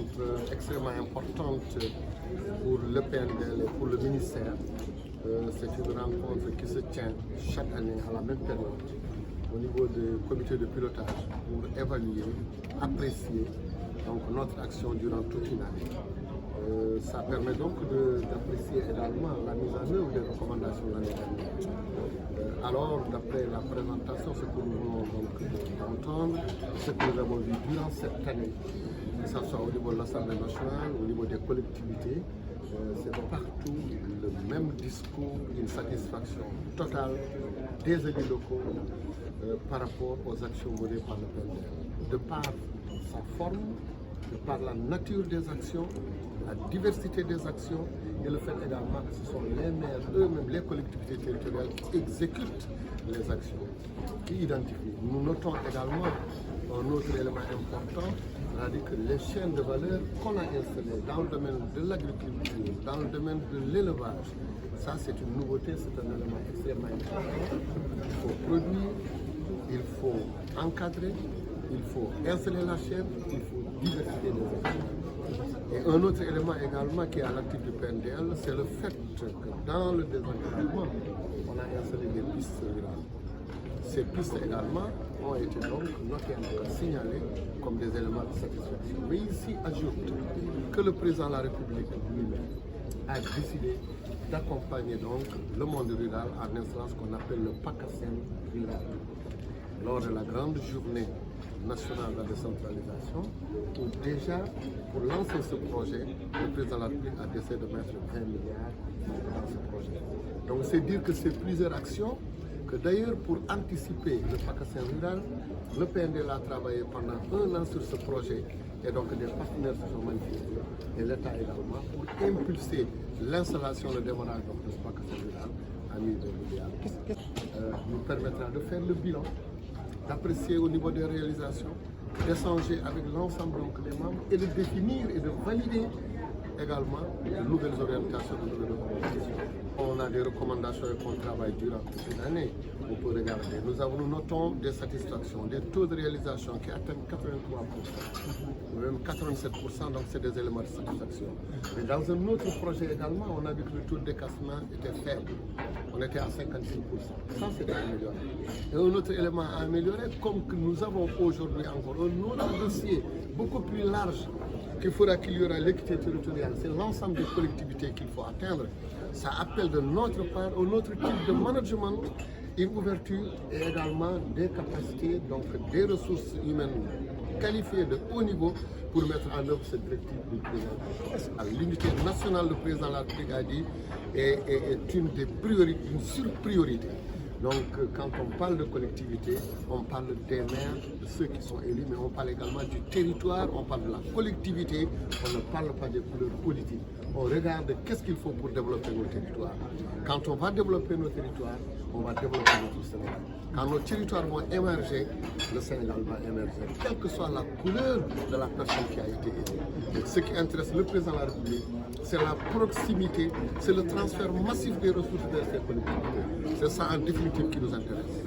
rencontre extrêmement importante pour le PNDL et pour le ministère. C'est une rencontre qui se tient chaque année à la même période au niveau du comité de pilotage pour évaluer, apprécier donc, notre action durant toute une année. Ça permet donc d'apprécier également la mise en œuvre des recommandations de l'année dernière. Alors, d'après la présentation, ce que nous voulons donc entendre, ce que nous avons vu durant cette année, que ce soit au niveau de l'Assemblée nationale, au niveau des collectivités, c'est partout le même discours, une satisfaction totale des élus locaux par rapport aux actions menées par le PNDL. De par sa forme, de par la nature des actions, la diversité des actions et le fait également que ce sont les maires eux-mêmes, les collectivités territoriales qui exécutent les actions, qui identifient. Nous notons également un autre élément important, c'est-à-dire que les chaînes de valeur qu'on a installées dans le domaine de l'agriculture, dans le domaine de l'élevage, ça c'est une nouveauté, c'est un élément extrêmement important. Il faut produire, il faut encadrer, il faut installer la chaîne, il faut diversifier les actions. Et un autre élément également qui est à l'actif du PNDL, c'est le fait que dans le désenclavement, on a installé des pistes rurales. Ces pistes également ont été donc notées, signalées comme des éléments de satisfaction. Mais ici, ajoute que le président de la République lui-même a décidé d'accompagner donc le monde rural en installant ce qu'on appelle le PACASEN rural. Lors de la grande journée nationale de la décentralisation, où déjà, pour lancer ce projet, le président de la République a décidé de mettre 20 milliards dans ce projet. Donc c'est dire que c'est plusieurs actions, que d'ailleurs pour anticiper le PACASEN rural, le PNDL a travaillé pendant 1 an sur ce projet et donc des partenaires se sont manifestés et l'État également pour impulser l'installation, le démarrage de ce PACASEN rural à 1 milliard. Nous permettra de faire le bilan, d'apprécier au niveau des réalisations, d'échanger avec l'ensemble des membres et de définir et de valider également de nouvelles orientations, de nouvelles recommandations. On a des recommandations et qu'on travaille durant toute une année. On peut regarder. Nous notons des satisfactions, des taux de réalisation qui atteignent 83%, même 87%, donc c'est des éléments de satisfaction. Mais dans un autre projet également, on a vu que le taux de décaissement était faible. On était à 56%. Ça, c'est à améliorer. Et un autre élément à améliorer, comme que nous avons aujourd'hui encore un autre dossier beaucoup plus large qu'il faudra qu'il y aura l'équité territoriale. C'est l'ensemble des collectivités qu'il faut atteindre. Ça appelle de notre part un autre type de management, une ouverture et également des capacités, donc des ressources humaines qualifiées de haut niveau pour mettre en œuvre cette directive du président. L'unité nationale, le président de la République a dit, est une des priorités, une surpriorité. Donc, quand on parle de collectivité, on parle des maires, de ceux qui sont élus, mais on parle également du territoire, on parle de la collectivité, on ne parle pas des couleurs politiques. On regarde qu'est-ce qu'il faut pour développer nos territoires. Quand on va développer nos territoires, on va développer notre Sénégal. Quand nos territoires vont émerger, le Sénégal va émerger, quelle que soit la couleur de la personne qui a été élue. Et ce qui intéresse le président de la République, c'est la proximité, c'est le transfert massif des ressources vers ces collectivités. C'est ça en définitive qui nous intéresse.